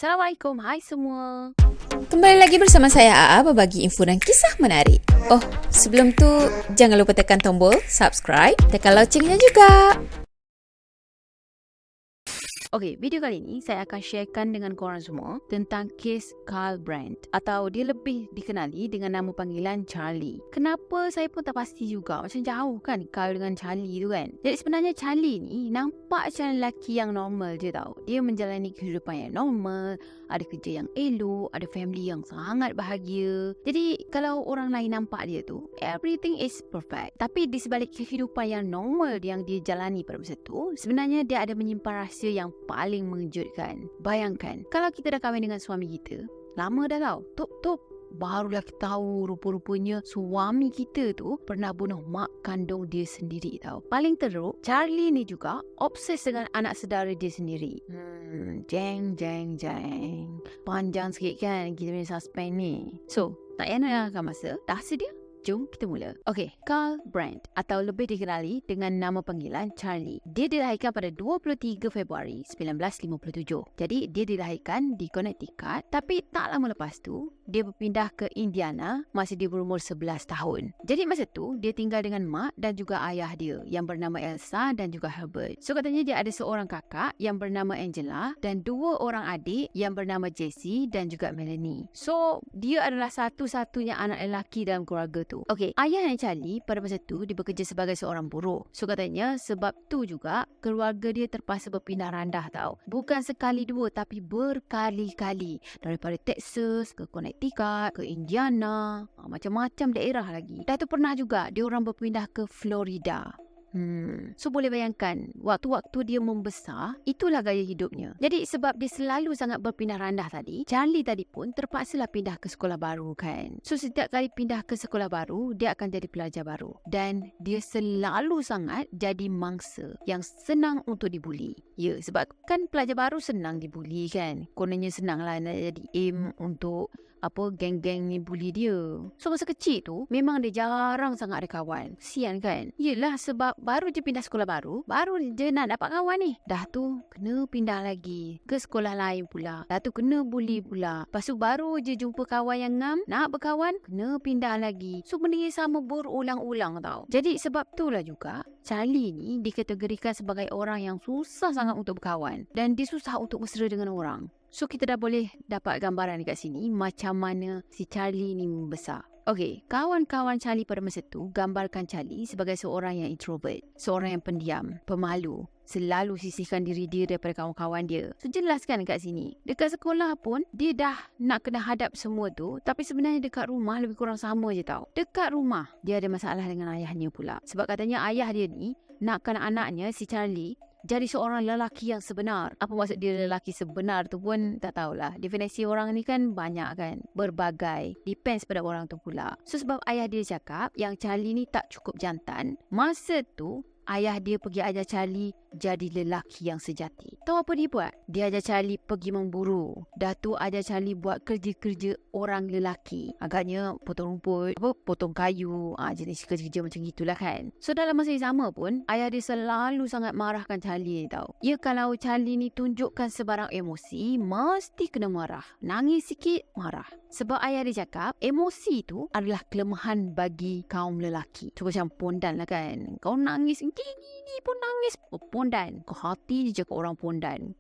Assalamualaikum, hai semua. Kembali lagi bersama saya AA berbagi info dan kisah menarik. Oh, sebelum tu jangan lupa tekan tombol subscribe, tekan loncengnya juga. Okey, video kali ini saya akan sharekan dengan korang semua tentang kes Carl Brandt atau dia lebih dikenali dengan nama panggilan Charlie. Kenapa saya pun tak pasti juga, macam jauh kan Carl dengan Charlie tu kan. Jadi sebenarnya Charlie ni nampak macam lelaki yang normal je tau. Dia menjalani kehidupan yang normal, ada kerja yang elok, ada family yang sangat bahagia. Jadi kalau orang lain nampak dia tu, everything is perfect. Tapi di sebalik kehidupan yang normal yang dia jalani pada masa tu, sebenarnya dia ada menyimpan rahsia yang paling mengejutkan. Bayangkan, kalau kita dah kahwin dengan suami kita, lama dah tau, barulah kita tahu rupa-rupanya suami kita tu pernah bunuh mak kandung dia sendiri tau. Paling teruk, Charlie ni juga obses dengan anak saudara dia sendiri. Jeng. Panjang sikit kan kita punya suspend ni. So, tak payah nak masa, dah sedia? Jom kita mula. Okey, Carl Brandt atau lebih dikenali dengan nama panggilan Charlie. Dia dilahirkan pada 23 Februari 1957. Jadi dia dilahirkan di Connecticut, tapi tak lama lepas tu dia berpindah ke Indiana masa dia berumur 11 tahun. Jadi masa tu dia tinggal dengan mak dan juga ayah dia yang bernama Elsa dan juga Herbert. So katanya dia ada seorang kakak yang bernama Angela dan dua orang adik yang bernama Jessie dan juga Melanie. So dia adalah satu-satunya anak lelaki dalam keluarga tu. Okey, ayah Charlie pada masa tu dia bekerja sebagai seorang buruh. So katanya sebab tu juga keluarga dia terpaksa berpindah randah tau. Bukan sekali dua tapi berkali-kali. Daripada Texas ke Connecticut ke Indiana, macam-macam daerah lagi. Dah tu pernah juga dia orang berpindah ke Florida. So boleh bayangkan waktu-waktu dia membesar, itulah gaya hidupnya. Jadi sebab dia selalu sangat berpindah randah tadi, Charlie tadi pun terpaksalah pindah ke sekolah baru kan. So setiap kali pindah ke sekolah baru, dia akan jadi pelajar baru. Dan dia selalu sangat jadi mangsa yang senang untuk dibuli. Ya, sebab kan pelajar baru senang dibuli kan. Kononnya senang lah nak jadi aim untuk geng-geng ni bully dia. So masa kecil tu memang dia jarang sangat ada kawan. Kesian kan? Yelah sebab baru je pindah sekolah baru je nak dapat kawan ni. Dah tu kena pindah lagi ke sekolah lain pula. Dah tu kena bully pula. Lepas tu baru je jumpa kawan yang ngam, nak berkawan, kena pindah lagi. So benda yang sama berulang-ulang tau. Jadi sebab tu lah juga Charlie ni dikategorikan sebagai orang yang susah sangat untuk berkawan. Dan dia susah untuk mesra dengan orang. So kita dah boleh dapat gambaran dekat sini macam mana si Charlie ni membesar. Okey, kawan-kawan Charlie pada masa tu gambarkan Charlie sebagai seorang yang introvert, seorang yang pendiam, pemalu, selalu sisihkan diri dia daripada kawan-kawan dia. So jelaskan dekat sini. Dekat sekolah pun dia dah nak kena hadap semua tu, tapi sebenarnya dekat rumah lebih kurang sama je tau. Dekat rumah dia ada masalah dengan ayahnya pula. Sebab katanya ayah dia ni nakkan anaknya si Charlie jadi seorang lelaki yang sebenar. Apa maksud dia lelaki sebenar tu pun tak tahulah. Definisi orang ni kan banyak kan. Berbagai. Depends pada orang tu pula. So sebab ayah dia cakap yang Charlie ni tak cukup jantan. Masa tu ayah dia pergi ajar Charlie jadi lelaki yang sejati. Tahu apa dia buat? Dia ajar Charlie pergi memburu. Dah tu ajar Charlie buat kerja-kerja orang lelaki. Agaknya potong rumput, potong kayu, jenis kerja-kerja macam gitulah kan. So dalam masa yang sama pun, ayah dia selalu sangat marahkan Charlie tau. Ya kalau Charlie ni tunjukkan sebarang emosi, mesti kena marah. Nangis sikit, marah. Sebab ayah dia cakap, emosi tu adalah kelemahan bagi kaum lelaki. So macam pondan lah kan. Kau nangis, gini pun nangis. Pondan. Kau hati je cakap orang pondan.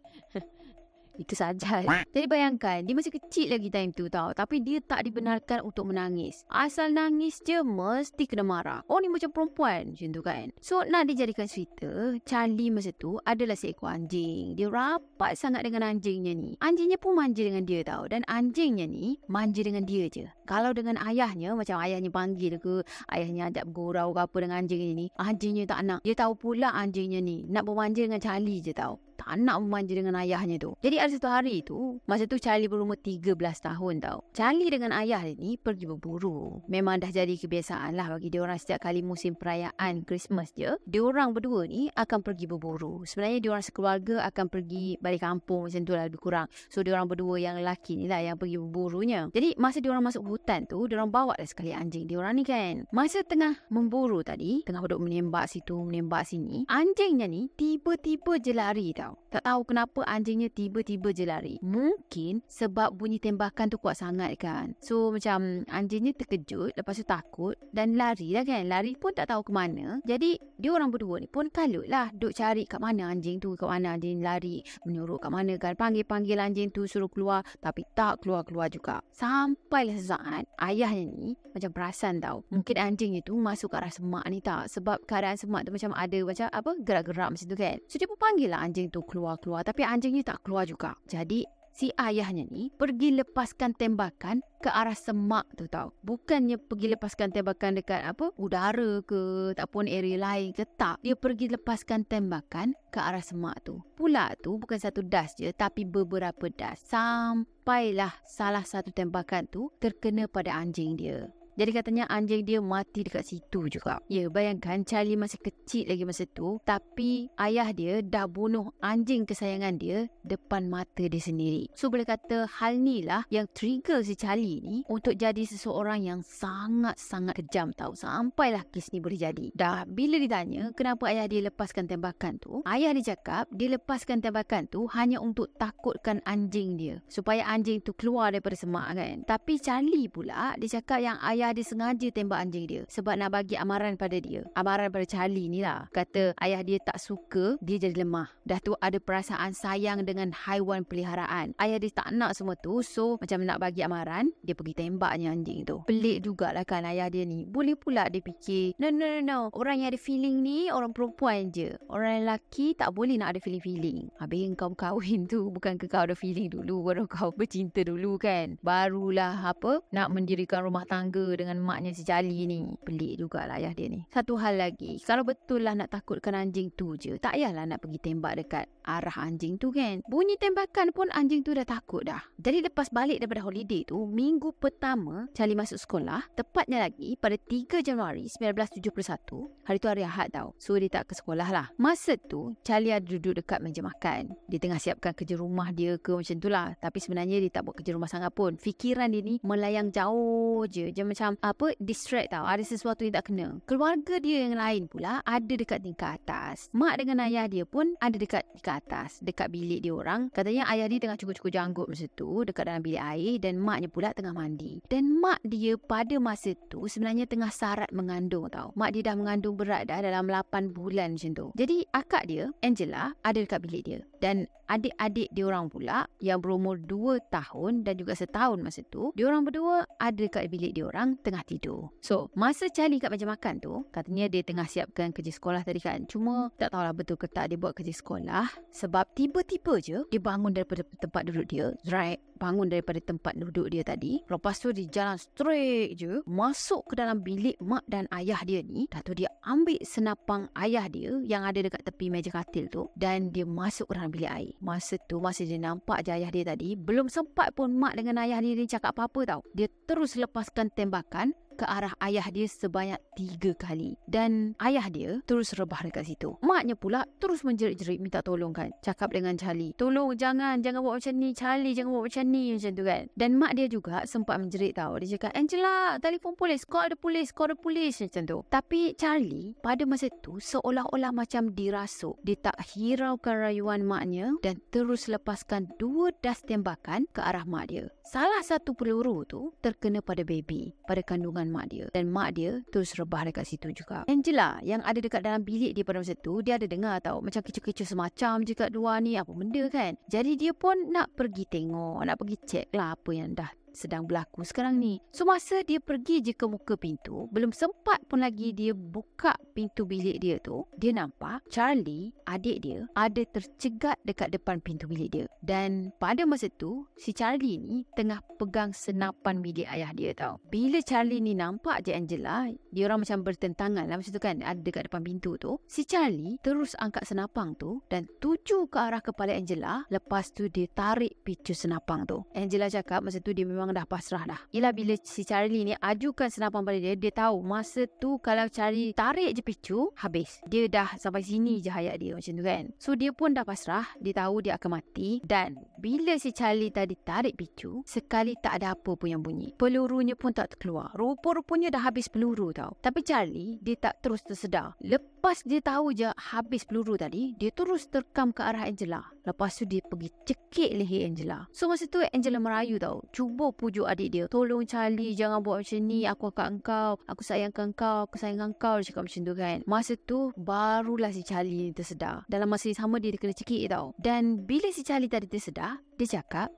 Itu saja. Jadi bayangkan, dia masih kecil lagi time tu tau. Tapi dia tak dibenarkan untuk menangis. Asal nangis je, mesti kena marah. Oh ni macam perempuan. Macam tu kan. So nak dijadikan cerita, Charlie masa tu adalah seekor anjing. Dia rapat sangat dengan anjingnya ni. Anjingnya pun manja dengan dia tau. Dan anjingnya ni manja dengan dia je. Kalau dengan ayahnya, macam ayahnya panggil ke, ayahnya ajak bergurau ke apa dengan anjingnya ni, anjingnya tak nak. Dia tahu pula anjingnya ni nak bermanja dengan Charlie je tau. Tak nak memanja dengan ayahnya tu. Jadi ada satu hari tu, masa tu Charlie berumur 13 tahun tau. Charlie dengan ayah dia ni pergi berburu. Memang dah jadi kebiasaan lah bagi diorang setiap kali musim perayaan Christmas je, diorang berdua ni akan pergi berburu. Sebenarnya diorang sekeluarga akan pergi balik kampung macam tu lah lebih kurang. So diorang berdua yang lelaki ni lah yang pergi berburunya. Jadi masa diorang masuk hutan tu, diorang bawa dah sekali anjing diorang ni kan. Masa tengah memburu tadi, tengah duduk menembak situ, menembak sini, anjingnya ni tiba-tiba je lari tau. Tak tahu kenapa anjingnya tiba-tiba je lari. Mungkin sebab bunyi tembakan tu kuat sangat kan. So macam anjingnya terkejut, lepas tu takut dan lari lah kan. Lari pun tak tahu ke mana. Jadi diorang berdua ni pun kalut lah, duk cari kat mana anjing tu, kat mana anjing lari, menyuruh kat mana kan. Panggil-panggil anjing tu suruh keluar, tapi tak keluar-keluar juga. Sampailah sesaat ayahnya ni macam perasan tau, mungkin anjing itu masuk ke arah semak ni tak. Sebab keadaan semak tu macam ada macam apa, gerak-gerak macam tu kan. So dia pun panggil lah anjing tu keluar-keluar, tapi anjing ni tak keluar juga. Jadi si ayahnya ni pergi lepaskan tembakan ke arah semak tu tau. Bukannya pergi lepaskan tembakan dekat apa, udara ke ataupun area lain ke, tak. Dia pergi lepaskan tembakan ke arah semak tu. Pula tu bukan satu das je, tapi beberapa das. Sampailah salah satu tembakan tu terkena pada anjing dia. Jadi katanya anjing dia mati dekat situ juga. Ya, bayangkan Charlie masih kecil lagi masa tu, tapi ayah dia dah bunuh anjing kesayangan dia depan mata dia sendiri. So boleh kata hal ni lah yang trigger si Charlie ni untuk jadi seseorang yang sangat-sangat kejam tau. Sampailah kes ni boleh jadi. Dah bila ditanya kenapa ayah dia lepaskan tembakan tu, ayah dia cakap dia lepaskan tembakan tu hanya untuk takutkan anjing dia, supaya anjing tu keluar daripada semak kan. Tapi Charlie pula dia cakap yang ayah dia sengaja tembak anjing dia sebab nak bagi amaran pada dia. Amaran pada Charlie ni lah. Kata ayah dia tak suka dia jadi lemah. Dah tu ada perasaan sayang dengan haiwan peliharaan. Ayah dia tak nak semua tu. So macam nak bagi amaran, dia pergi tembaknya anjing tu. Pelik jugalah kan ayah dia ni. Boleh pula dia fikir, no. Orang yang ada feeling ni orang perempuan je. Orang lelaki tak boleh nak ada feeling-feeling. Habis kau kahwin tu, bukan ke kau ada feeling dulu, baru kau bercinta dulu kan. Barulah apa, nak mendirikan rumah tangga dengan maknya si Charlie ni. Pelik jugalah ayah dia ni. Satu hal lagi, kalau betul lah nak takutkan anjing tu je, tak payahlah nak pergi tembak dekat arah anjing tu kan. Bunyi tembakan pun anjing tu dah takut dah. Jadi lepas balik daripada holiday tu, minggu pertama Charlie masuk sekolah, tepatnya lagi pada 3 Januari 1971. Hari tu hari Ahad tau. So dia tak ke sekolah lah. Masa tu Charlie ada duduk dekat meja makan. Dia tengah siapkan kerja rumah dia ke macam tu lah. Tapi sebenarnya dia tak buat kerja rumah sangat pun. Fikiran dia ni melayang jauh je. Dia macam apa, distract tau. Ada sesuatu yang tak kena. Keluarga dia yang lain pula ada dekat tingkat atas. Mak dengan ayah dia pun ada dekat tingkat atas, dekat bilik dia orang. Katanya ayah dia tengah cukur-cukur janggut masa tu dekat dalam bilik air, dan maknya pula tengah mandi. Dan mak dia pada masa tu sebenarnya tengah sarat mengandung tau. Mak dia dah mengandung berat dah dalam 8 bulan macam tu. Jadi akak dia, Angela, ada dekat bilik dia. Dan adik-adik dia orang pula yang berumur 2 tahun dan juga setahun masa tu, dia orang berdua ada dekat bilik dia orang tengah tidur. So, masa Charlie kat meja makan tu, katanya dia tengah siapkan kerja sekolah tadi kan. Cuma tak tahulah betul ke tak dia buat kerja sekolah, sebab tiba-tiba je dia bangun daripada tempat duduk dia. Right, bangun daripada tempat duduk dia tadi. Lepas tu dia jalan straight je masuk ke dalam bilik mak dan ayah dia ni. Dah tu dia ambil senapang ayah dia yang ada dekat tepi meja katil tu, dan dia masuk ke dalam bilik air. Masa tu, masa dia nampak je ayah dia tadi, belum sempat pun mak dengan ayah dia ni cakap apa-apa tau. Dia terus lepaskan tembakan ke arah ayah dia sebanyak 3 kali. Dan ayah dia terus rebah dekat situ. Maknya pula terus menjerit-jerit minta tolong kan. Cakap dengan Charlie, tolong jangan buat macam ni Charlie, jangan buat macam ni, macam tu kan. Dan mak dia juga sempat menjerit tau. Dia cakap, Angela, telefon polis, call the police macam tu. Tapi Charlie pada masa tu seolah-olah macam dirasuk. Dia tak hiraukan rayuan maknya dan terus lepaskan 2 das tembakan ke arah mak dia. Salah satu peluru tu terkena pada baby, pada kandungan mak dia, dan mak dia terus rebah dekat situ juga. Angela yang ada dekat dalam bilik dia pada masa tu, dia ada dengar tau macam kecoh-kecoh semacam je kat luar ni, apa benda kan. Jadi dia pun nak pergi tengok, nak pergi check lah apa yang dah sedang berlaku sekarang ni. So masa dia pergi je ke muka pintu, belum sempat pun lagi dia buka pintu bilik dia tu, dia nampak Charlie, adik dia, ada tercegat dekat depan pintu bilik dia. Dan pada masa tu si Charlie ni tengah pegang senapan bilik ayah dia tau. Bila Charlie ni nampak je Angela, dia orang macam bertentangan lah masa tu kan, ada dekat depan pintu tu. Si Charlie terus angkat senapang tu dan tuju ke arah kepala Angela. Lepas tu dia tarik picu senapang tu. Angela cakap masa tu dia memang memang dah pasrah dah. Ialah bila si Charlie ni ajukan senapan pada dia, dia tahu masa tu kalau Charlie tarik je picu, habis. Dia dah sampai sini je hayat dia macam tu kan. So dia pun dah pasrah, dia tahu dia akan mati. Dan bila si Charlie tadi tarik picu, sekali tak ada apa pun yang bunyi. Pelurunya pun tak terkeluar. Rupa-rupanya dah habis peluru tau. Tapi Charlie, dia tak terus tersedar. Lepas dia tahu je habis peluru tadi, dia terus terkam ke arah Angela. Lepas tu dia pergi cekik leher Angela. So masa tu Angela merayu tau. Cuba pujuk adik dia. Tolong Charlie, jangan buat macam ni. Aku akan engkau. Aku sayangkan engkau. Aku sayangkan engkau. Dia cakap macam tu kan. Masa tu barulah si Charlie tersedar. Dalam masa yang sama dia kena cekik tau. Dan bila si Charlie tadi tersedar, dia cakap,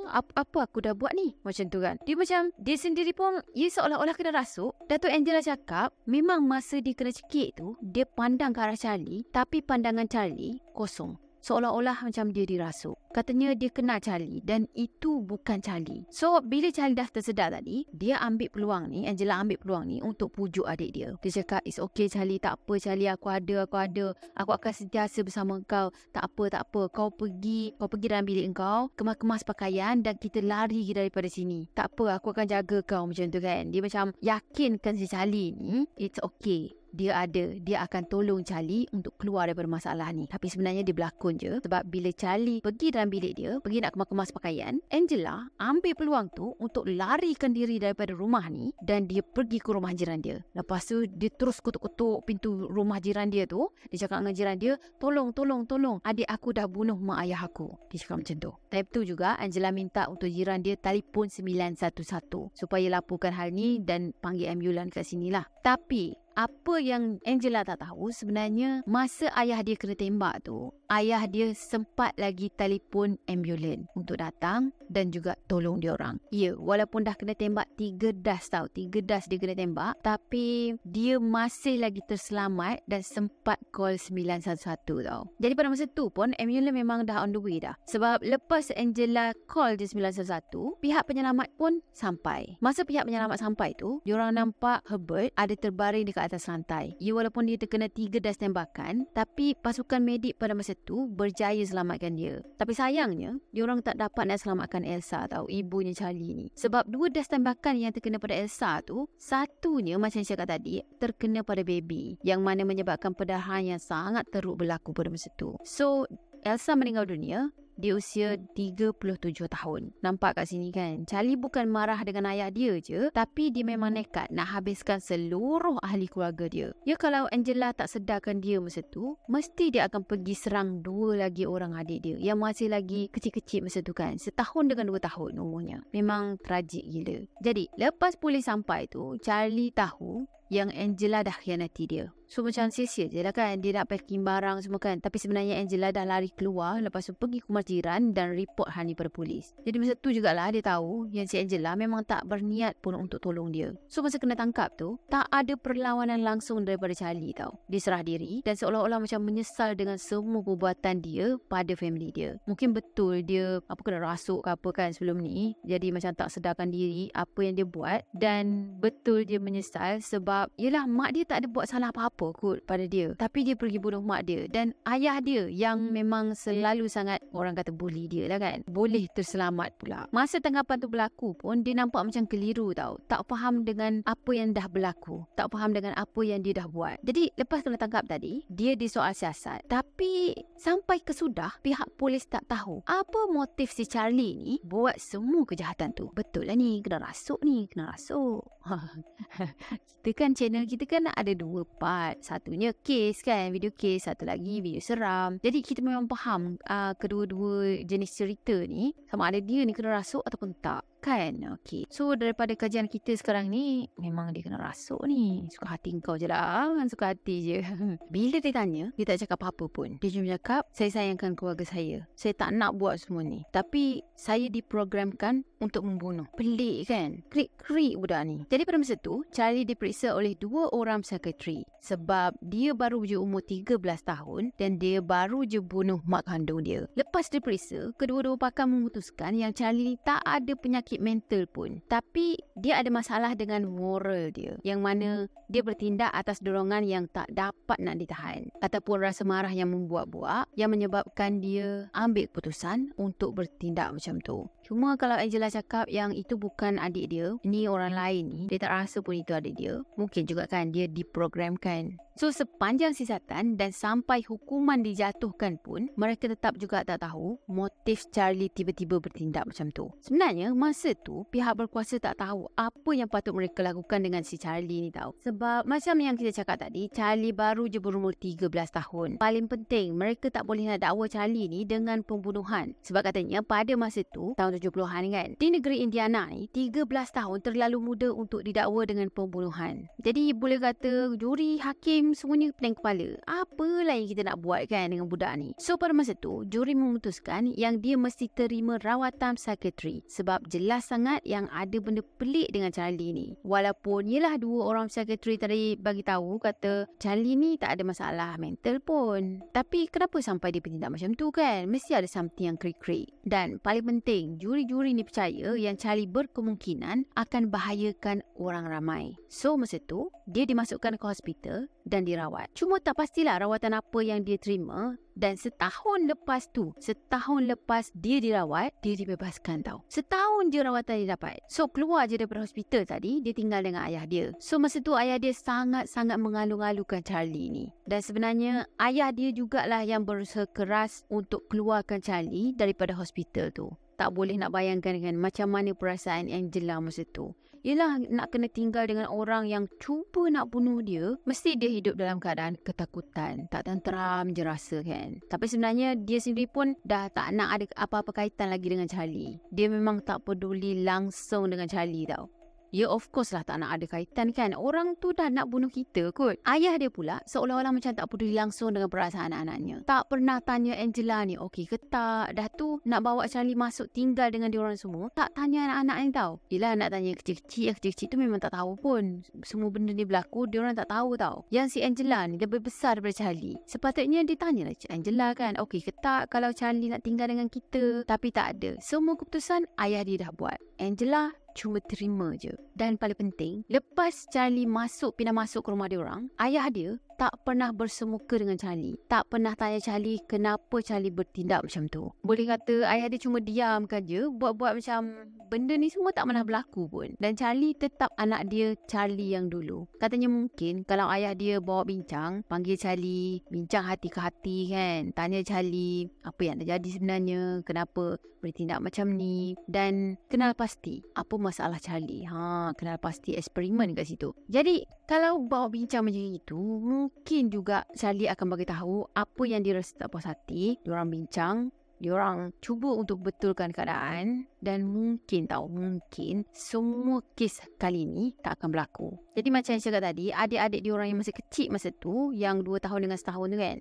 apa aku dah buat ni? Macam tu kan. Dia macam, dia sendiri pun, ia seolah-olah kena rasuk. Datuk Angela cakap, memang masa dia kena cekik tu, dia pandang ke arah Charlie, tapi pandangan Charlie kosong. Seolah-olah macam dia dirasuk. Katanya dia kenal Charlie dan itu bukan Charlie. So, bila Charlie dah tersedar tadi, dia ambil peluang ni, Angela ambil peluang ni untuk pujuk adik dia. Dia cakap, it's okay Charlie, tak apa Charlie, aku ada. Aku akan sentiasa bersama kau. Tak apa. Kau pergi dalam bilik kau, kemas-kemas pakaian dan kita lari daripada sini. Tak apa, aku akan jaga kau macam tu kan. Dia macam yakinkan si Charlie ni, it's okay. Dia akan tolong Charlie untuk keluar daripada masalah ni. Tapi sebenarnya dia berlakon je. Sebab bila Charlie pergi dalam bilik dia, pergi nak kemas pakaian, Angela ambil peluang tu untuk larikan diri daripada rumah ni dan dia pergi ke rumah jiran dia. Lepas tu dia terus kutuk-kutuk pintu rumah jiran dia tu. Dia cakap dengan jiran dia, tolong, adik aku dah bunuh mak ayah aku. Dia cakap macam tu. Time tu juga Angela minta untuk jiran dia telefon 911 supaya laporkan hal ni dan panggil ambulan kat sini lah. Tapi apa yang Angela tak tahu sebenarnya, masa ayah dia kena tembak tu, ayah dia sempat lagi telefon ambulan untuk datang dan juga tolong dia orang. Ya, walaupun dah kena tembak 3 das tau. 3 das dia kena tembak, tapi dia masih lagi terselamat dan sempat call 911 tau. Jadi pada masa tu pun ambulan memang dah on the way dah. Sebab lepas Angela call je 911, pihak penyelamat pun sampai. Masa pihak penyelamat sampai tu, diorang nampak Herbert ada terbaring dekat atas lantai. Ya, walaupun dia terkena 3 das tembakan, tapi pasukan medik pada masa tu berjaya selamatkan dia. Tapi sayangnya, diorang tak dapat nak selamatkan Elsa tau, ibunya Charlie ni. Sebab 2 das tembakan yang terkena pada Elsa tu, satunya macam saya cakap tadi, terkena pada baby, yang mana menyebabkan pendarahan yang sangat teruk berlaku pada masa tu. So, Elsa meninggal dunia di usia 37 tahun. Nampak kat sini kan, Charlie bukan marah dengan ayah dia je, tapi dia memang nekat nak habiskan seluruh ahli keluarga dia. Ya, kalau Angela tak sedarkan dia masa tu, mesti dia akan pergi serang 2 lagi orang adik dia yang masih lagi kecil-kecil masa tu kan. 1 tahun dengan 2 tahun umurnya. Memang tragik gila. Jadi, lepas polis sampai tu, Charlie tahu yang Angela dah khianati dia. So macam sia-sia je lah kan, dia nak packing barang semua kan. Tapi sebenarnya Angela dah lari keluar, lepas tu pergi ke rumah jiran dan report hal ni pada polis. Jadi masa tu jugalah dia tahu yang si Angela memang tak berniat pun untuk tolong dia. So masa kena tangkap tu, tak ada perlawanan langsung daripada Charlie tau. Dia serah diri dan seolah-olah macam menyesal dengan semua perbuatan dia pada family dia. Mungkin betul dia kena rasuk ke apa kan sebelum ni, jadi macam tak sedarkan diri apa yang dia buat. Dan betul dia menyesal sebab yelah, mak dia tak ada buat salah apa-apa kot pada dia, tapi dia pergi bunuh mak dia. Dan ayah dia yang memang selalu sangat orang kata bully dia lah kan, boleh terselamat pula. Masa tangkapan tu berlaku pun dia nampak macam keliru tau, tak faham dengan apa yang dah berlaku, tak faham dengan apa yang dia dah buat. Jadi lepas kena tangkap tadi, dia disoal siasat, tapi sampai kesudah pihak polis tak tahu apa motif si Charlie ni buat semua kejahatan tu. Betul lah ni, kena rasuk. Kita kan, channel kita kan ada 2 part. Satunya kes kan, video kes, satu lagi video seram. Jadi kita memang faham kedua-dua jenis cerita ni, sama ada dia ni kena rasuk ataupun tak kan. Okay, so daripada kajian kita sekarang ni, memang dia kena rasuk ni. Suka hati kau je lah, kan, suka hati je. Bila dia tanya, dia tak cakap apa-apa pun. Dia cuma cakap, saya sayangkan keluarga saya tak nak buat semua ni, tapi saya diprogramkan untuk membunuh. Pelik kan, krik-krik budak ni. Jadi pada masa tu, Charlie diperiksa oleh 2 orang psikiatri sebab dia baru je umur 13 tahun dan dia baru je bunuh mak kandung dia. Lepas diperiksa, kedua-dua pakar memutuskan yang Charlie tak ada penyakit kecil mental pun, tapi dia ada masalah dengan moral dia, yang mana dia bertindak atas dorongan yang tak dapat nak ditahan, ataupun rasa marah yang membuak-buak yang menyebabkan dia ambil keputusan untuk bertindak macam tu. Cuma kalau Angela cakap yang itu bukan adik dia, ni orang lain ni, dia tak rasa pun itu adik dia, mungkin juga kan dia diprogramkan. So sepanjang siasatan dan sampai hukuman dijatuhkan pun, mereka tetap juga tak tahu motif Charlie tiba-tiba bertindak macam tu. Sebenarnya masa tu pihak berkuasa tak tahu apa yang patut mereka lakukan dengan si Charlie ni tahu. Sebab macam yang kita cakap tadi, Charlie baru je berumur 13 tahun. Paling penting, mereka tak boleh nak dakwa Charlie ni dengan pembunuhan. Sebab katanya pada masa tu, tahun 70-an kan, di negeri Indiana ni 13 tahun terlalu muda untuk didakwa dengan pembunuhan. Jadi boleh kata juri, hakim semuanya pening kepala. Apalah yang kita nak buat kan dengan budak ni. So pada masa tu, juri memutuskan yang dia mesti terima rawatan psikiatri. Sebab jelas sangat yang ada benda pelik dengan Charlie ni. Walaupun yelah dua orang psikiatri tadi bagi tahu kata Charlie ni tak ada masalah mental pun. Tapi kenapa sampai dia bertindak macam tu kan? Mesti ada something yang krik-krik. Dan paling penting, juri-juri ni percaya yang Charlie berkemungkinan akan bahayakan orang ramai. So masa tu, dia dimasukkan ke hospital dan dirawat. Cuma tak pastilah rawatan apa yang dia terima. Dan setahun lepas dia dirawat, dia dibebaskan tau. Setahun je rawatan dia dapat. So keluar je daripada hospital tadi, dia tinggal dengan ayah dia. So masa tu ayah dia sangat-sangat mengalu-alukan Charlie ni. Dan sebenarnya ayah dia jugalah yang berusaha keras untuk keluarkan Charlie daripada hospital tu. Tak boleh nak bayangkan kan macam mana perasaan Angela masa tu. Yelah nak kena tinggal dengan orang yang cuba nak bunuh dia. Mesti dia hidup dalam keadaan ketakutan. Tak tenteram je rasa kan. Tapi sebenarnya dia sendiri pun dah tak nak ada apa-apa kaitan lagi dengan Charlie. Dia memang tak peduli langsung dengan Charlie tau. Ya of course lah tak nak ada kaitan kan. Orang tu dah nak bunuh kita kot. Ayah dia pula seolah-olah macam tak peduli langsung dengan perasaan anak-anaknya. Tak pernah tanya Angela ni okey ke tak. Dah tu nak bawa Charlie masuk tinggal dengan diorang semua. Tak tanya anak-anak ni tau. Yelah nak tanya kecil-kecil tu memang tak tahu pun. Semua benda ni berlaku diorang tak tahu tau. Yang si Angela ni lebih besar daripada Charlie. Sepatutnya dia tanya lah Angela kan okey ke tak kalau Charlie nak tinggal dengan kita. Tapi tak ada. Semua keputusan ayah dia dah buat. Angela cuma terima je. Dan paling penting, lepas Charlie pindah masuk ke rumah dia orang, ayah dia tak pernah bersemuka dengan Charlie. Tak pernah tanya Charlie kenapa Charlie bertindak macam tu. Boleh kata ayah dia cuma diamkan je, buat-buat macam benda ni semua tak pernah berlaku pun. Dan Charlie tetap anak dia Charlie yang dulu. Katanya mungkin kalau ayah dia bawa bincang, panggil Charlie, bincang hati ke hati kan. Tanya Charlie apa yang terjadi sebenarnya, kenapa bertindak macam ni, dan kenal pasti apa masalah Charlie. Kenal pasti eksperimen kat situ. Jadi kalau bawa bincang macam itu, mungkin juga Charlie akan bagi tahu apa yang dia rasa tak puas hati. Diorang bincang, diorang cuba untuk betulkan keadaan, dan mungkin semua kes kali ni tak akan berlaku. Jadi macam yang cakap tadi, adik-adik diorang yang masih kecil masa tu, yang 2 tahun dengan setahun tu kan,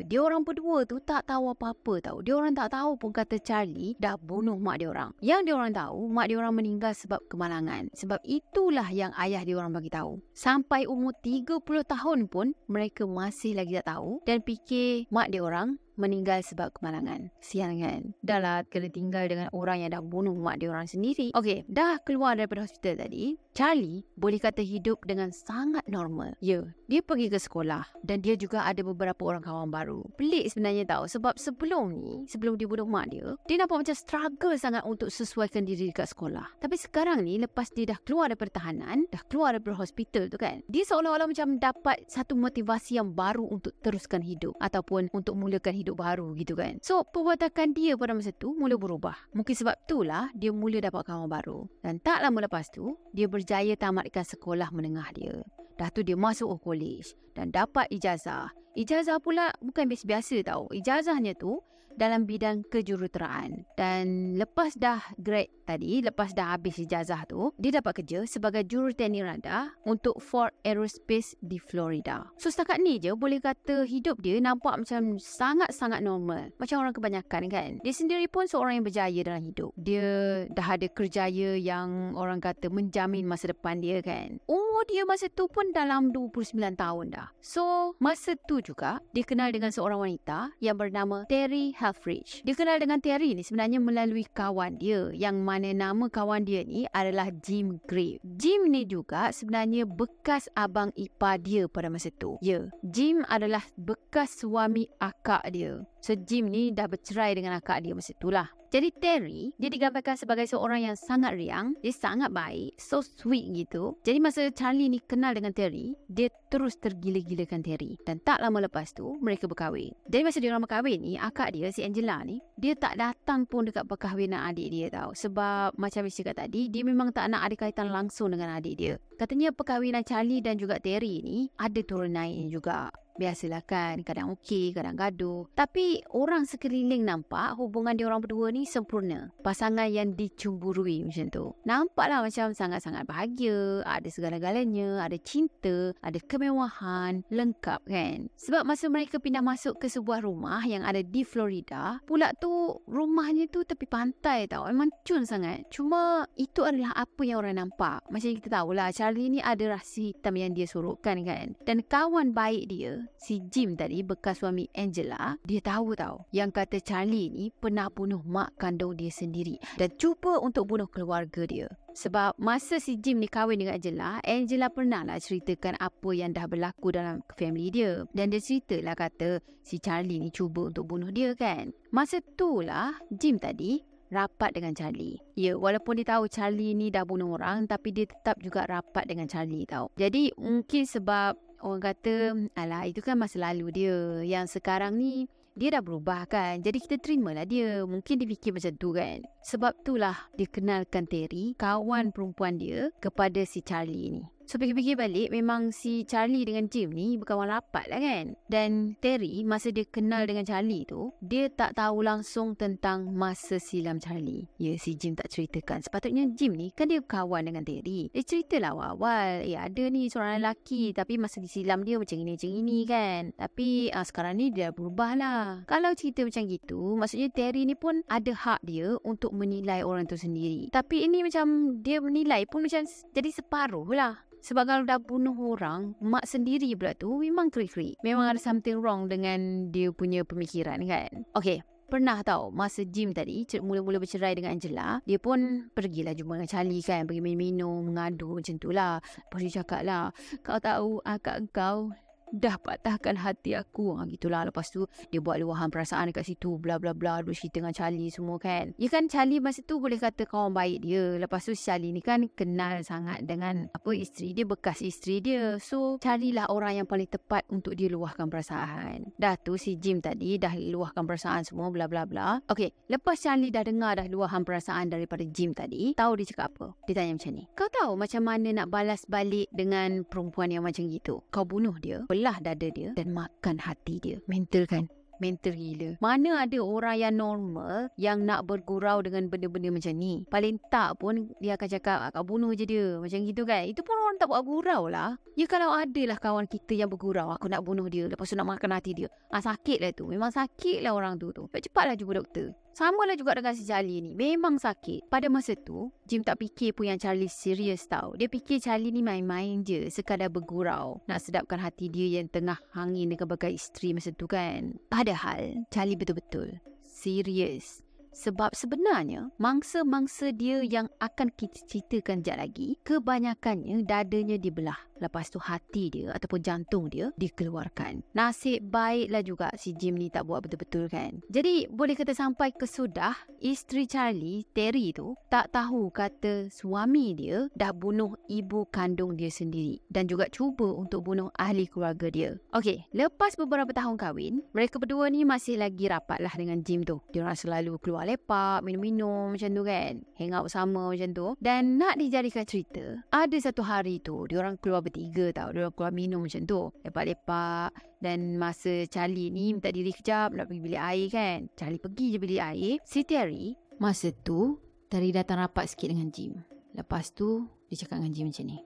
diorang berdua tu tak tahu apa-apa tau. Diorang tak tahu pun kata Charlie dah bunuh mak diorang. Yang diorang tahu, mak diorang meninggal sebab kemalangan. Sebab itulah yang ayah diorang bagi tahu. Sampai umur 30 tahun pun mereka masih lagi tak tahu dan fikir mak diorang meninggal sebab kemalangan. Sian kan? Dah lah kena tinggal dengan orang yang dah bunuh mak dia orang sendiri. Okey, dah keluar daripada hospital tadi, Charlie boleh kata hidup dengan sangat normal. Dia pergi ke sekolah dan dia juga ada beberapa orang kawan baru. Pelik sebenarnya tau, sebab sebelum dia bunuh mak dia nampak macam struggle sangat untuk sesuaikan diri dekat sekolah. Tapi sekarang ni, lepas dia dah keluar daripada tahanan, dah keluar daripada hospital tu kan, dia seolah-olah macam dapat satu motivasi yang baru untuk teruskan hidup ataupun untuk mulakan hidup baru gitu kan. So perwatakan dia pada masa tu mula berubah. Mungkin sebab itulah dia mula dapat kawan baru. Dan tak lama lepas tu, dia berjaya tamatkan sekolah menengah dia. Dah tu dia masuk ke college dan dapat ijazah. Ijazah pula bukan biasa-biasa tau. Ijazahnya tu dalam bidang kejuruteraan. Dan lepas dah grad tadi, lepas dah habis ijazah tu, dia dapat kerja sebagai juruteknik radar untuk Ford Aerospace di Florida. So setakat ni je boleh kata hidup dia nampak macam sangat-sangat normal. Macam orang kebanyakan kan. Dia sendiri pun seorang yang berjaya dalam hidup. Dia dah ada kerjaya yang orang kata menjamin masa depan dia kan. Umur Umur dia masa tu pun dalam 29 tahun dah. So, masa tu juga dia kenal dengan seorang wanita yang bernama Terry Helfrich. Dia kenal dengan Terry ni sebenarnya melalui kawan dia, yang mana nama kawan dia ni adalah Jim Grave. Jim ni juga sebenarnya bekas abang ipar dia pada masa tu. Ya, Jim adalah bekas suami akak dia. So, Jim ni dah bercerai dengan akak dia masa tu lah. Jadi Terry, dia digambarkan sebagai seorang yang sangat riang, dia sangat baik, so sweet gitu. Jadi masa Charlie ni kenal dengan Terry, dia terus tergila-gilakan Terry. Dan tak lama lepas tu, mereka berkahwin. Jadi masa dia orang berkahwin ni, akak dia, si Angela ni, dia tak datang pun dekat perkahwinan adik dia tau. Sebab macam saya cakap tadi, dia memang tak nak ada kaitan langsung dengan adik dia. Katanya perkahwinan Charlie dan juga Terry ni ada turun naik juga. Biasalah kan, kadang okey, kadang gaduh. Tapi orang sekeliling nampak hubungan dia orang berdua ni sempurna. Pasangan yang dicemburui macam tu. Nampaklah macam sangat-sangat bahagia, ada segala-galanya, ada cinta, ada kemewahan, lengkap kan. Sebab masa mereka pindah masuk ke sebuah rumah yang ada di Florida, pula tu rumahnya tu tepi pantai tau. Memang cun sangat. Cuma itu adalah apa yang orang nampak. Macam kita tahulah, Charlie ni ada rahsia hitam yang dia sorokkan kan. Dan kawan baik dia, si Jim tadi, bekas suami Angela, dia tahu tau yang kata Charlie ni pernah bunuh mak kandung dia sendiri dan cuba untuk bunuh keluarga dia. Sebab masa si Jim ni kahwin dengan Angela pernah lah ceritakan apa yang dah berlaku dalam family dia. Dan dia ceritalah kata si Charlie ni cuba untuk bunuh dia kan. Masa tu lah Jim tadi rapat dengan Charlie. Ya, walaupun dia tahu Charlie ni dah bunuh orang, tapi dia tetap juga rapat dengan Charlie tau. Jadi mungkin sebab orang kata, alah itu kan masa lalu dia. Yang sekarang ni dia dah berubah kan. Jadi kita terimalah dia. Mungkin dia fikir macam tu kan. Sebab itulah dia kenalkan Terry, kawan perempuan dia, kepada si Charlie ni. So fikir-fikir balik, memang si Charlie dengan Jim ni berkawan rapat lah kan. Dan Terry masa dia kenal dengan Charlie tu, dia tak tahu langsung tentang masa silam Charlie. Ya, si Jim tak ceritakan. Sepatutnya Jim ni kan dia kawan dengan Terry. Dia ceritalah awal-awal, ada ni seorang lelaki, tapi masa disilam dia macam ini kan. Tapi sekarang ni dia dah berubah lah. Kalau cerita macam gitu, maksudnya Terry ni pun ada hak dia untuk menilai orang tu sendiri. Tapi ini macam dia menilai pun macam jadi separuh lah. Sebab kalau dah bunuh orang, mak sendiri pula tu memang krik-krik. Memang ada something wrong dengan dia punya pemikiran kan. Okay, pernah tahu masa Jim tadi mula-mula bercerai dengan Angela, dia pun pergilah jumpa dengan Charlie kan, pergi minum, mengadu macam tu lah. Lepas dia cakap lah, kau tahu akak kau dah patahkan hati aku. Gitulah. Lepas tu dia buat luahan perasaan dekat situ, bla bla bla, duk cerita dengan Charlie semua kan. Ya kan, Charlie masa tu boleh kata kawan baik dia. Lepas tu Charlie ni kan kenal sangat dengan isteri dia, bekas isteri dia. So Charlie lah orang yang paling tepat untuk dia luahkan perasaan. Dah tu si Jim tadi dah luahkan perasaan semua, bla bla bla. Okay, lepas Charlie dah dengar dah luahan perasaan daripada Jim tadi, tahu dia cakap apa? Dia tanya macam ni, kau tahu macam mana nak balas balik dengan perempuan yang macam gitu? Kau bunuh dia, belah dada dia dan makan hati dia. Mental kan? Mental gila. Mana ada orang yang normal yang nak bergurau dengan benda-benda macam ni? Paling tak pun dia akan cakap, kau bunuh je dia. Macam gitu kan? Itu pun orang tak buat gurau lah. Ya kalau ada lah kawan kita yang bergurau, aku nak bunuh dia, lepas tu nak makan hati dia. Sakit lah tu. Memang sakit lah orang tu. Cepatlah jumpa doktor. Sama lah juga dengan si Charlie ni. Memang sakit. Pada masa tu, Jim tak fikir pun yang Charlie serius tau. Dia fikir Charlie ni main-main je, sekadar bergurau, nak sedapkan hati dia yang tengah hangin dengan berbagai isteri masa tu kan. Padahal Charlie betul-betul serius. Sebab sebenarnya mangsa-mangsa dia yang akan kita ceritakan sekejap lagi, kebanyakannya dadanya dibelah. Lepas tu hati dia ataupun jantung dia dikeluarkan. Nasib baiklah juga si Jim ni tak buat betul-betul kan. Jadi boleh kata sampai kesudah isteri Charlie, Terry tu, tak tahu kata suami dia dah bunuh ibu kandung dia sendiri. Dan juga cuba untuk bunuh ahli keluarga dia. Okey, lepas beberapa tahun kahwin, mereka berdua ni masih lagi rapat lah dengan Jim tu. Diorang selalu keluar lepak, minum-minum macam tu kan. Hang out bersama macam tu. Dan nak dijadikan cerita, ada satu hari tu diorang keluar bertiga tau. Diorang keluar minum macam tu, lepak-lepak. Dan masa Charlie ni minta diri kejap nak pergi bilik air kan. Charlie pergi je bilik air. Si Terry, masa tu Terry datang rapat sikit dengan Jim. Lepas tu dia cakap dengan Jim macam ni,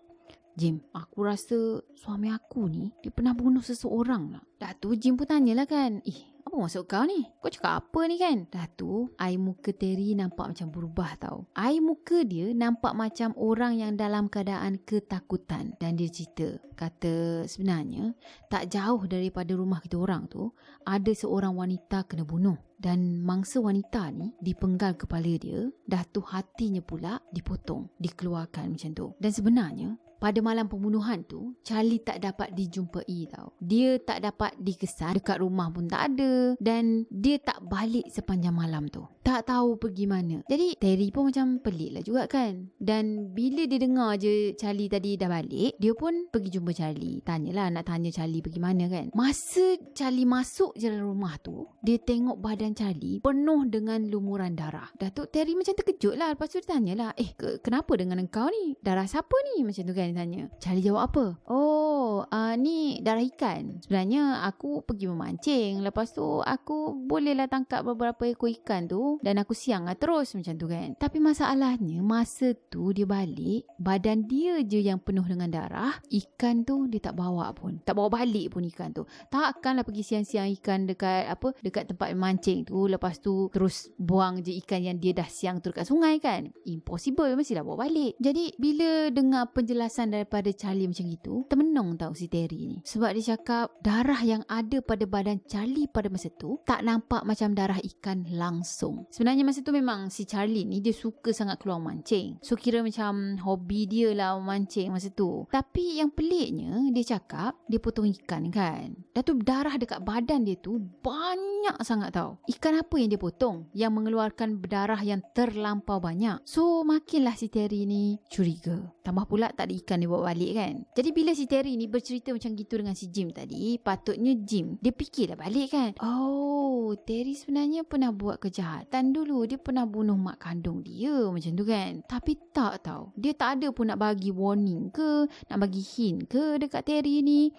Jim, aku rasa suami aku ni dia pernah bunuh seseorang lah. Dah tu Jim pun tanyalah kan, apa maksud kau ni? Kau cakap apa ni kan? Dah tu, air muka Terry nampak macam berubah tau. Air muka dia nampak macam orang yang dalam keadaan ketakutan. Dan dia cerita, kata sebenarnya tak jauh daripada rumah kita orang tu, ada seorang wanita kena bunuh. Dan mangsa wanita ni dipenggal kepala dia, dah tu hatinya pula dipotong, dikeluarkan macam tu. Dan sebenarnya pada malam pembunuhan tu, Charlie tak dapat dijumpai tau. Dia tak dapat dikesan, dekat rumah pun tak ada. Dan dia tak balik sepanjang malam tu. Tak tahu pergi mana. Jadi Terry pun macam pelik lah juga kan. Dan bila dia dengar je Charlie tadi dah balik, dia pun pergi jumpa Charlie. Tanyalah, nak tanya Charlie pergi mana kan. Masa Charlie masuk je dalam rumah tu, dia tengok badan Charlie penuh dengan lumuran darah. Dah tu Terry macam terkejut lah. Lepas tu dia tanyalah, kenapa dengan engkau ni? Darah siapa ni? Macam tu kan dia tanya. Charlie jawab apa? Ni darah ikan. Sebenarnya aku pergi memancing. Lepas tu aku bolehlah tangkap beberapa ekor ikan tu. Dan aku siang lah terus macam tu kan. Tapi masalahnya masa tu dia balik, badan dia je yang penuh dengan darah. Ikan tu dia tak bawa pun. Tak bawa balik pun ikan tu. Takkanlah pergi siang-siang ikan dekat tempat memancing tu. Lepas tu terus buang je ikan yang dia dah siang tu dekat sungai kan. Impossible, mestilah bawa balik. Jadi bila dengar penjelasan daripada Charlie macam gitu, termenung tau si Terry ni. Sebab dia cakap darah yang ada pada badan Charlie pada masa tu tak nampak macam darah ikan langsung. Sebenarnya masa tu memang si Charlie ni dia suka sangat keluar mancing. So kira macam hobi dia lah mancing masa tu. Tapi yang peliknya dia cakap dia potong ikan kan. Dah tu darah dekat badan dia tu banyak sangat tau. Ikan apa yang dia potong yang mengeluarkan darah yang terlampau banyak. So makinlah si Terry ni curiga. Tambah pula tak ada ikan dia bawa balik kan. Jadi bila si Terry ni bercerita macam gitu dengan si Jim tadi, patutnya Jim dia fikirlah balik kan. Terry sebenarnya pernah buat kejahatan dulu. Dia pernah bunuh mak kandung dia macam tu kan. Tapi tak tahu. Dia tak ada pun nak bagi warning ke, nak bagi hint ke dekat Terry ni.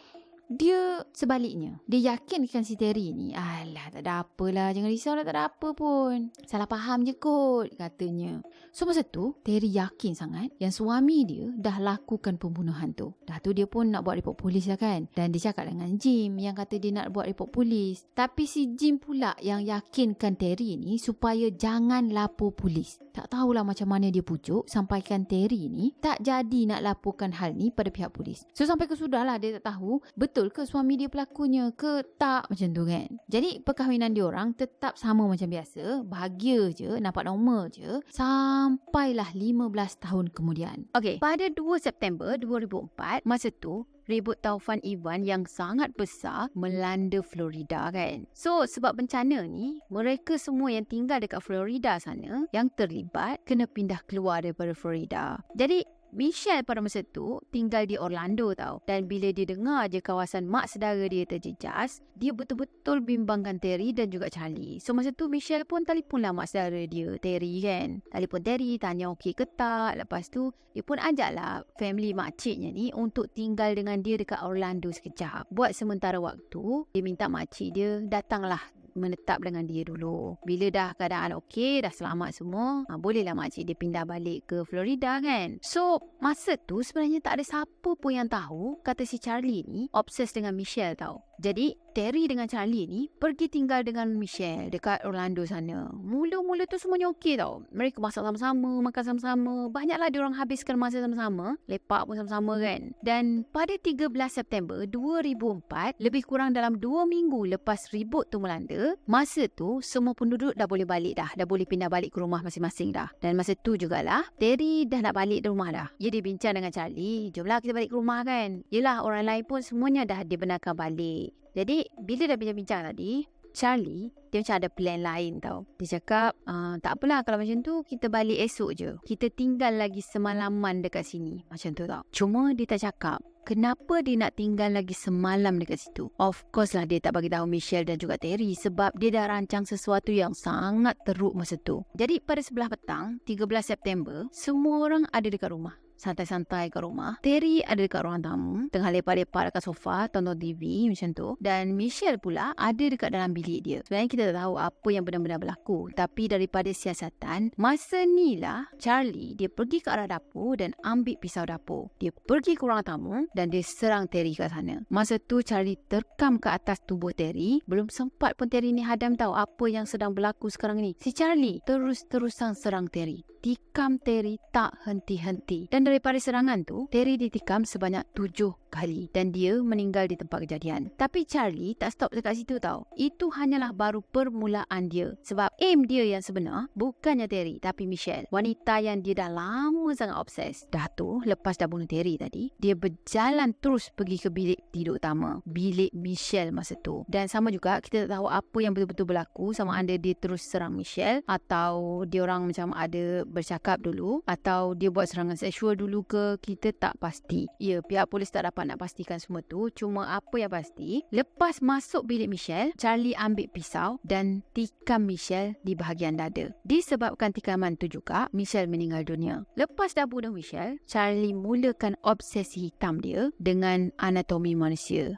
Dia sebaliknya, dia yakinkan si Terry ni, alah tak ada apalah, jangan risau lah, tak ada apa pun, salah faham je kot katanya. So masa tu Terry yakin sangat yang suami dia dah lakukan pembunuhan tu. Dah tu dia pun nak buat report polis lah kan. Dan dia cakap dengan Jim yang kata dia nak buat report polis. Tapi si Jim pula yang yakinkan Terry ni supaya jangan lapor polis. Tak tahulah macam mana dia pujuk sampaikan Terry ni tak jadi nak laporkan hal ni pada pihak polis. So sampai ke sudahlah dia tak tahu betul ke suami dia pelakunya ke tak macam tu kan. Jadi perkahwinan dia orang tetap sama macam biasa, bahagia je, nampak normal je sampailah 15 tahun kemudian. Okey, pada 2 September 2004, masa tu ribut taufan Ivan yang sangat besar melanda Florida kan. So sebab bencana ni, mereka semua yang tinggal dekat Florida sana yang terlibat kena pindah keluar daripada Florida. Jadi Michelle pada masa tu tinggal di Orlando tau. Dan bila dia dengar je kawasan mak saudara dia terjejas, dia betul-betul bimbangkan Terry dan juga Charlie. So masa tu Michelle pun telefonlah mak saudara dia, Terry kan. Telefon Terry, tanya okey ke tak. Lepas tu dia pun ajaklah family makciknya ni untuk tinggal dengan dia dekat Orlando sekejap. Buat sementara waktu, dia minta makcik dia datanglah menetap dengan dia dulu. Bila dah keadaan okey, dah selamat semua, bolehlah makcik dia pindah balik ke Florida kan. So masa tu sebenarnya tak ada siapa pun yang tahu kata si Charlie ni obses dengan Michelle tau. Jadi Terry dengan Charlie ni pergi tinggal dengan Michelle dekat Orlando sana. Mula-mula tu semuanya okey tau. Mereka masak sama-sama, makan sama-sama. Banyaklah diorang habiskan masa sama-sama. Lepak pun sama-sama kan. Dan pada 13 September 2004, lebih kurang dalam 2 minggu lepas ribut tu melanda, masa tu semua penduduk dah boleh balik dah. Dah boleh pindah balik ke rumah masing-masing dah. Dan masa tu jugalah Terry dah nak balik ke rumah dah. Dia bincang dengan Charlie, jomlah kita balik ke rumah kan. Yelah, orang lain pun semuanya dah dibenarkan balik. Jadi bila dah bincang-bincang tadi, Charlie dia macam ada plan lain tau. Dia cakap, tak apalah kalau macam tu kita balik esok je. Kita tinggal lagi semalaman dekat sini. Macam tu tau. Cuma dia tak cakap kenapa dia nak tinggal lagi semalam dekat situ. Of course lah dia tak bagi tahu Michelle dan juga Terry sebab dia dah rancang sesuatu yang sangat teruk masa tu. Jadi pada sebelah petang 13 September, semua orang ada dekat rumah. santai-santai kat rumah. Terry ada dekat ruang tamu, tengah lepak-lepak dekat sofa, tonton TV macam tu. Dan Michelle pula ada dekat dalam bilik dia. Sebenarnya kita tak tahu apa yang benar-benar berlaku. Tapi daripada siasatan, masa ni lah Charlie dia pergi ke arah dapur dan ambil pisau dapur. Dia pergi ke ruang tamu dan dia serang Terry kat sana. Masa tu Charlie terkam ke atas tubuh Terry. Belum sempat pun Terry ni hadam tahu apa yang sedang berlaku sekarang ni. Si Charlie terus-terusan serang Terry. Tikam Terry tak henti-henti. Dan daripada serangan tu, Terry ditikam sebanyak 7 kali. Dan dia meninggal di tempat kejadian. Tapi Charlie tak stop dekat situ tau. Itu hanyalah baru permulaan dia. Sebab aim dia yang sebenar bukannya Terry tapi Michelle. Wanita yang dia dah lama sangat obses. Dah tu, lepas dah bunuh Terry tadi, dia berjalan terus pergi ke bilik tidur utama. Bilik Michelle masa tu. Dan sama juga, kita tak tahu apa yang betul-betul berlaku. Sama ada dia terus serang Michelle atau dia orang macam ada bercakap dulu atau dia buat serangan seksual dulu ke, kita tak pasti. Ya, pihak polis tak dapat nak pastikan semua tu. Cuma apa yang pasti, lepas masuk bilik Michelle, Charlie ambil pisau dan tikam Michelle di bahagian dada. Disebabkan tikaman tu juga, Michelle meninggal dunia. Lepas dah bunuh Michelle, Charlie mulakan obsesi hitam dia dengan anatomi manusia.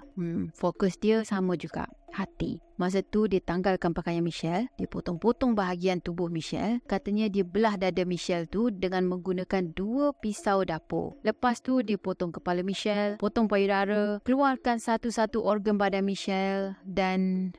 Fokus dia sama juga, hati. Masa tu dia tanggalkan pakaian Michelle, dia potong-potong bahagian tubuh Michelle. Katanya dia belah dada Michelle tu dengan menggunakan 2 pisau dapur. Lepas tu dia potong kepala Michelle, potong payudara, keluarkan satu-satu organ badan Michelle dan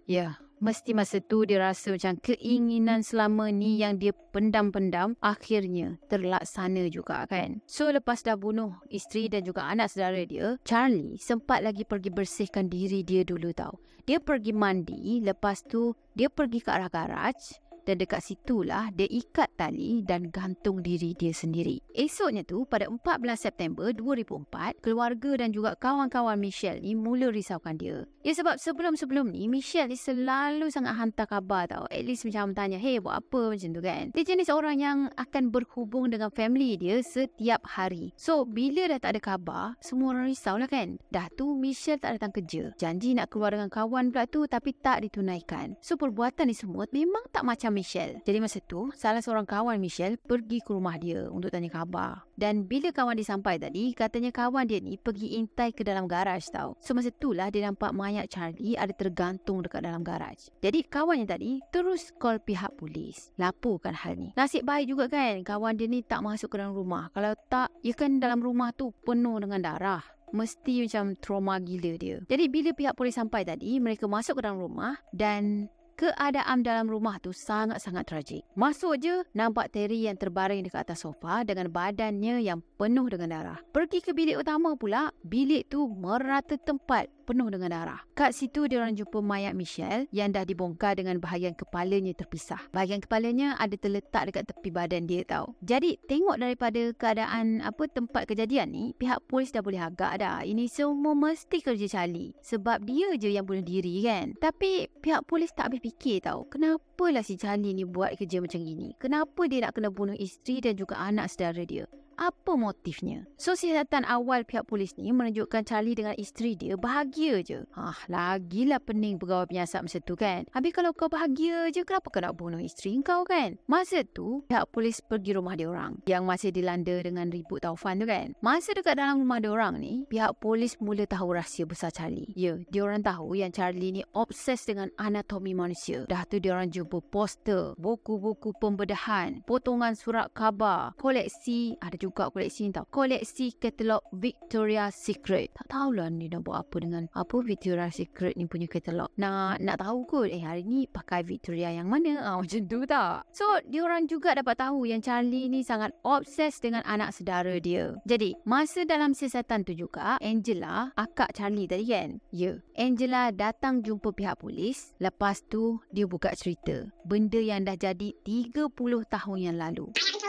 mesti masa tu dia rasa macam keinginan selama ni yang dia pendam-pendam akhirnya terlaksana juga kan. So lepas dah bunuh isteri dan juga anak saudara dia, Charlie sempat lagi pergi bersihkan diri dia dulu tau. Dia pergi mandi, lepas tu dia pergi ke arah garaj. Dan dekat situlah dia ikat tali dan gantung diri dia sendiri. Esoknya tu, pada 14 September 2004, keluarga dan juga kawan-kawan Michelle ni mula risaukan dia. Ya, sebab sebelum-sebelum ni, Michelle ni selalu sangat hantar khabar tau. At least macam tanya, hey buat apa macam tu kan. Dia jenis orang yang akan berhubung dengan family dia setiap hari. So, bila dah tak ada khabar, semua orang risau lah kan. Dah tu, Michelle tak datang kerja. Janji nak keluar dengan kawan pula tu, tapi tak ditunaikan. So, perbuatan ni semua memang tak macam Michelle. Jadi masa tu, salah seorang kawan Michelle pergi ke rumah dia untuk tanya khabar. Dan bila kawan dia sampai tadi, katanya kawan dia ni pergi intai ke dalam garaj tau. So masa tu lah dia nampak mayat Charlie ada tergantung dekat dalam garaj. Jadi kawan yang tadi terus call pihak polis, laporkan hal ni. Nasib baik juga kan, kawan dia ni tak masuk ke dalam rumah. Kalau tak, ya kan dalam rumah tu penuh dengan darah. Mesti macam trauma gila dia. Jadi bila pihak polis sampai tadi, mereka masuk ke dalam rumah dan keadaan dalam rumah tu sangat-sangat tragik. Masuk je, nampak Terry yang terbaring dekat atas sofa dengan badannya yang penuh dengan darah. Pergi ke bilik utama pula, bilik tu merata tempat penuh dengan darah. Kat situ diorang jumpa mayat Michelle yang dah dibongkar dengan bahagian kepalanya terpisah. Bahagian kepalanya ada terletak dekat tepi badan dia tau. Jadi tengok daripada keadaan tempat kejadian ni, pihak polis dah boleh agak dah. Ini semua mesti kerja Charlie. Sebab dia je yang bunuh diri kan. Tapi pihak polis tak habis fikir tau. Kenapalah si Charlie ni buat kerja macam gini? Kenapa dia nak kena bunuh isteri dan juga anak saudara dia? Apa motifnya? So, siasatan awal pihak polis ni menunjukkan Charlie dengan isteri dia bahagia je. Lagilah pening pegawai penyiasat masa tu kan. Habis kalau kau bahagia je, kenapa kau nak bunuh isteri kau kan? Masa tu, pihak polis pergi rumah dia orang yang masih dilanda dengan ribut taufan tu kan. Masa dekat dalam rumah dia orang ni, pihak polis mula tahu rahsia besar Charlie. Ya, dia orang tahu yang Charlie ni obses dengan anatomi manusia. Dah tu dia orang jumpa poster, buku-buku pembedahan, potongan surat khabar, koleksi, ada juga koleksi ni tau. Koleksi katalog Victoria's Secret. Tak tahulah ni nak buat apa dengan Victoria's Secret ni punya katalog. Nak tahu kot hari ni pakai Victoria yang mana? Macam tu tak? So, diorang juga dapat tahu yang Charlie ni sangat obses dengan anak saudara dia. Jadi, masa dalam siasatan tu juga, Angela, akak Charlie tadi kan? Ya, Angela datang jumpa pihak polis. Lepas tu, dia buka cerita. Benda yang dah jadi 30 tahun yang lalu. This is an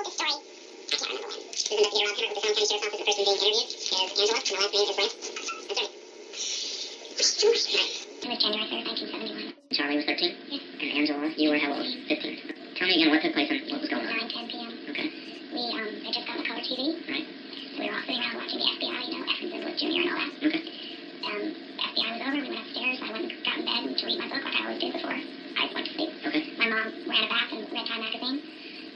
update around town with the Sound County Sheriff's Office. The person being interviewed is Angela, and the last name is Brent. That's right. It was January 3rd, 1971. Charlie was 13? Yes. And Angela, you were how old? 15. Tell me again what took place and what was going on. 9:10 p.m. Okay. We had just gotten the color TV. Right. So we were all sitting around watching the FBI, Atkins and Wood Jr. and all that. Okay. FBI was over, we went upstairs, I went and got in bed to read my book like I always did before I went to sleep. Okay. My mom ran a bath and read Time magazine.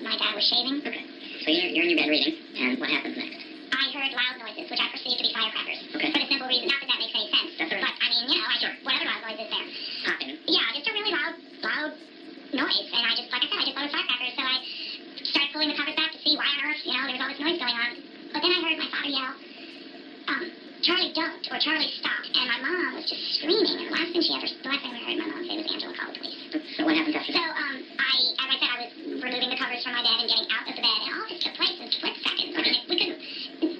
My dad was shaving. Okay. So you're in your bed reading, and what happens next? I heard heard loud noises, which I perceived to be firecrackers. Okay. For the simple reason, not that that makes any sense. That's all right. But, I mean, I Sure. whatever loud noise is there. Popping. Yeah, just a really loud noise. And I just, like I said, I just thought it was firecrackers. So I started pulling the covers back to see why on earth, there was all this noise going on. But then I heard my father yell, Charlie, don't, or Charlie, stop. And my mom was just screaming. And the last thing we heard my mom say was, Angela, call the police. So what happens after So, that? as I said, I was removing the covers from my bed and getting out of the bed. And all this took place in split seconds. I mean,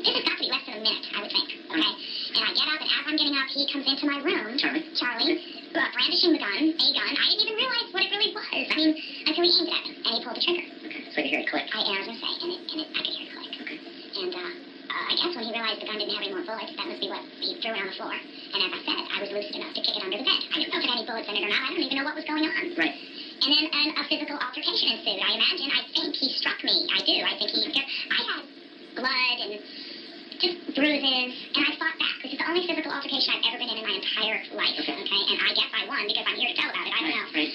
this has got to be less than a minute, I would think. Okay? And I get up, and as I'm getting up, he comes into my room. Charlie, brandishing the gun, a gun. I didn't even realize what it really was. I mean, until he aimed it at me, and he pulled the trigger. Okay. So you hear it click. I was going to say, and I could hear it click. Okay. And, I guess when he realized the gun didn't have any more bullets, that must be what he threw it on the floor. And as I said, I was lucid enough to kick it under the bed. I didn't know if it had any bullets in it or not. I don't even know what was going on. Right. And then a physical altercation ensued. I think he struck me. I had blood and just bruises, and I fought back. This is the only physical altercation I've ever been in my entire life. Okay. And I guess I won because I'm here to tell about it. I don't know. Right.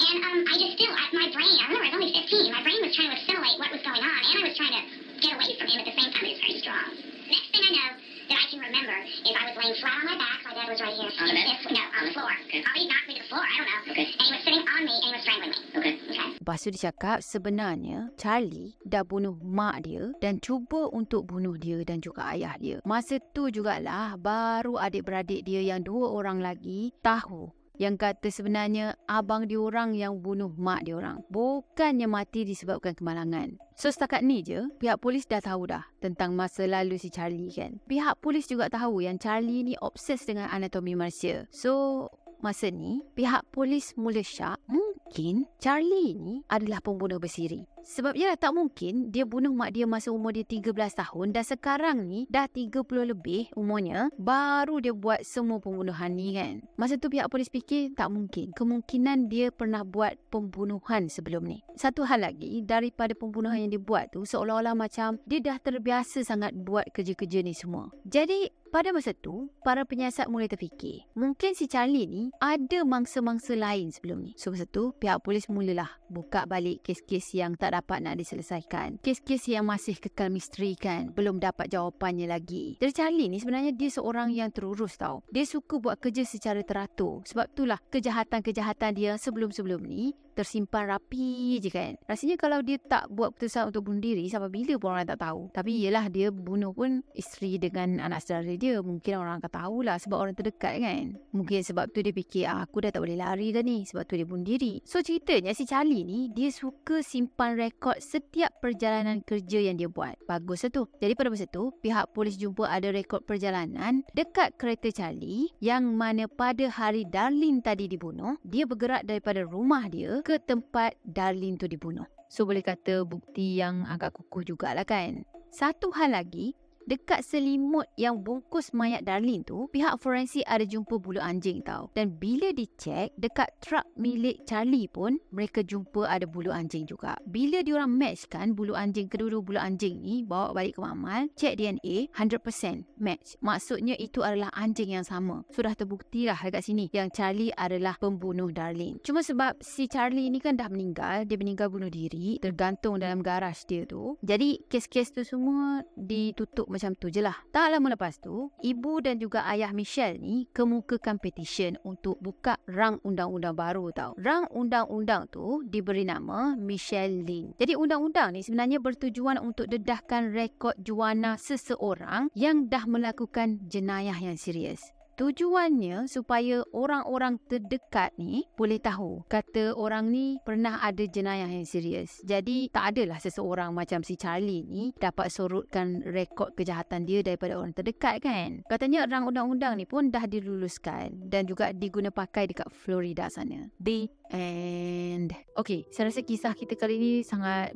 And I just still, my brain, I remember I was only 15, my brain was trying to assimilate what was going on, and I was trying to get away from him at the same time. He was very strong. Next thing I know that I can remember is I was laying flat on my back, my dad was right here. On the bed? No, on the floor. Okay. Probably knocked me to the floor, I don't know. Okay. And he was sitting on me, and he was strangling me. Okay. Okay. Lepas tu dia cakap sebenarnya Charlie dah bunuh mak dia dan cuba untuk bunuh dia dan juga ayah dia. Masa tu jugalah baru adik-beradik dia yang 2 orang lagi tahu yang kata sebenarnya abang diorang yang bunuh mak diorang. Bukannya mati disebabkan kemalangan. So setakat ni je, pihak polis dah tahu dah tentang masa lalu si Charlie kan. Pihak polis juga tahu yang Charlie ni obses dengan anatomi manusia. So masa ni, pihak polis mula syak mungkin Charlie ni adalah pembunuh bersiri. Sebab ialah tak mungkin dia bunuh mak dia masa umur dia 13 tahun dan sekarang ni dah 30 lebih umurnya baru dia buat semua pembunuhan ni kan. Masa tu pihak polis fikir tak mungkin. Kemungkinan dia pernah buat pembunuhan sebelum ni. Satu hal lagi, daripada pembunuhan yang dia buat tu seolah-olah macam dia dah terbiasa sangat buat kerja-kerja ni semua. Jadi pada masa tu, para penyiasat mulai terfikir, mungkin si Charlie ni ada mangsa-mangsa lain sebelum ni. So masa tu, pihak polis mulalah buka balik kes-kes yang tak dapat nak diselesaikan. Kes-kes yang masih kekal misteri kan, belum dapat jawapannya lagi. Jadi Charlie ni sebenarnya dia seorang yang terurus tau. Dia suka buat kerja secara teratur. Sebab itulah kejahatan-kejahatan dia sebelum-sebelum ni tersimpan rapi je kan. Rasanya kalau dia tak buat keputusan untuk bunuh diri, sampai bila pun orang tak tahu. Tapi yelah dia bunuh pun isteri dengan anak saudara dia. Mungkin orang akan tahulah sebab orang terdekat kan. Mungkin sebab tu dia fikir aku dah tak boleh lari dah ni. Sebab tu dia bunuh diri. So ceritanya si Charlie ni dia suka simpan rekod setiap perjalanan kerja yang dia buat. Bagus lah tu. Jadi pada masa tu pihak polis jumpa ada rekod perjalanan dekat kereta Charlie yang mana pada hari Darlene tadi dibunuh, dia bergerak daripada rumah dia ke tempat Darlene tu dibunuh. So boleh kata bukti yang agak kukuh jugalah kan. Satu hal lagi, dekat selimut yang bungkus mayat Darlene tu, pihak forensik ada jumpa bulu anjing tau. Dan bila dicek, dekat truk milik Charlie pun, mereka jumpa ada bulu anjing juga. Bila diorang matchkan bulu anjing, kedua-dua bulu anjing ni, bawa balik ke makmal, cek DNA, 100% match. Maksudnya itu adalah anjing yang sama. So dah terbukti lah dekat sini yang Charlie adalah pembunuh Darlene. Cuma sebab si Charlie ni kan dah meninggal, dia meninggal bunuh diri, tergantung dalam garaj dia tu. Jadi kes-kes tu semua ditutup macam tu je lah. Tak lama lepas tu, ibu dan juga ayah Michelle ni kemukakan petition untuk buka rang undang-undang baru tau. Rang undang-undang tu diberi nama Michelle Lynn. Jadi undang-undang ni sebenarnya bertujuan untuk dedahkan rekod juana seseorang yang dah melakukan jenayah yang serius. Tujuannya supaya orang-orang terdekat ni boleh tahu kata orang ni pernah ada jenayah yang serius. Jadi tak adalah seseorang macam si Charlie ni dapat sorotkan rekod kejahatan dia daripada orang terdekat kan. Katanya rang undang-undang ni pun dah diluluskan dan juga diguna pakai dekat Florida sana. The end. Okay, saya rasa kisah kita kali ni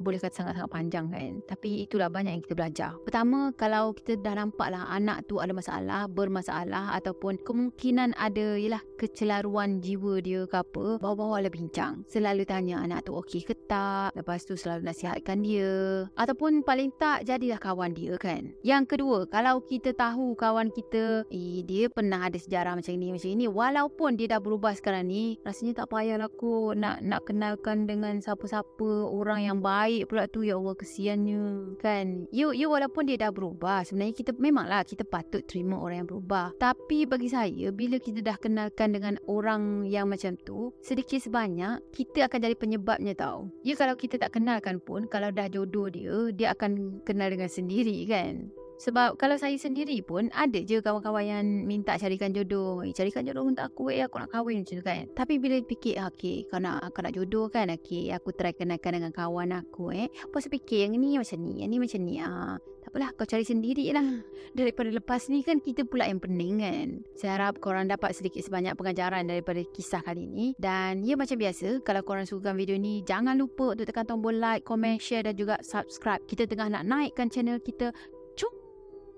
boleh kata sangat-sangat panjang kan. Tapi itulah banyak yang kita belajar. Pertama, kalau kita dah nampak lah anak tu ada masalah, bermasalah ataupun kemungkinan ada ialah kecelaruan jiwa dia ke apa, bawa-bawa lah bincang. Selalu tanya anak tu okey ke tak, lepas tu selalu nasihatkan dia, ataupun paling tak jadilah kawan dia kan. Yang kedua, kalau kita tahu kawan kita dia pernah ada sejarah macam ni, walaupun dia dah berubah sekarang ni, rasanya tak payahlah takut nak kenalkan dengan siapa-siapa orang yang baik pula tu. Ya Allah, kesiannya kan. You walaupun dia dah berubah, sebenarnya kita memanglah kita patut terima orang yang berubah. Tapi bagi saya, bila kita dah kenalkan dengan orang yang macam tu, sedikit sebanyak kita akan jadi penyebabnya tau. Ya, kalau kita tak kenalkan pun, kalau dah jodoh dia akan kenal dengan sendiri kan. Sebab kalau saya sendiri pun ada je kawan-kawan yang minta carikan jodoh. Carikan jodoh untuk aku, aku nak kahwin macam tu kan. Tapi bila fikir, okay, kau nak jodoh kan, okay, aku try kenalkan dengan kawan aku. Lepas tu fikir yang ni macam ni, yang ni macam ni. Tak apalah, kau cari sendiri lah. Daripada lepas ni kan kita pula yang pening kan. Saya harap korang dapat sedikit sebanyak pengajaran daripada kisah kali ni. Dan ya, macam biasa, kalau korang suka video ni, jangan lupa untuk tekan tombol like, comment, share dan juga subscribe. Kita tengah nak naikkan channel kita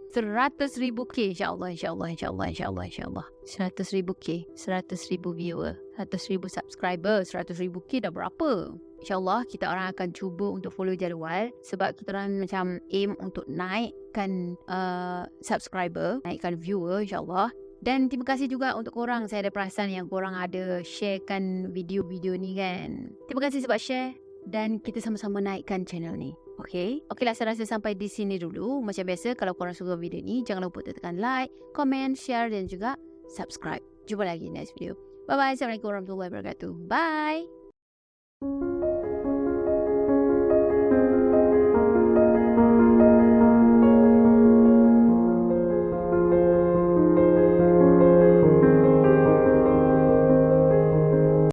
100,000 K, insyaAllah 100,000 K, 100,000 viewer, 100,000 subscriber, 100,000 K dah berapa? InsyaAllah kita orang akan cuba untuk follow jadual. Sebab kita orang macam aim untuk naikkan subscriber, naikkan viewer insyaAllah. Dan terima kasih juga untuk korang. Saya ada perasan yang korang ada sharekan video-video ni kan. Terima kasih sebab share. Dan kita sama-sama naikkan channel ni. Okeylah, saya rasa sampai di sini dulu. Macam biasa, kalau korang suka video ni, jangan lupa tekan like, comment, share dan juga subscribe. Jumpa lagi next video. Bye-bye. Assalamualaikum warahmatullahi wabarakatuh. Bye.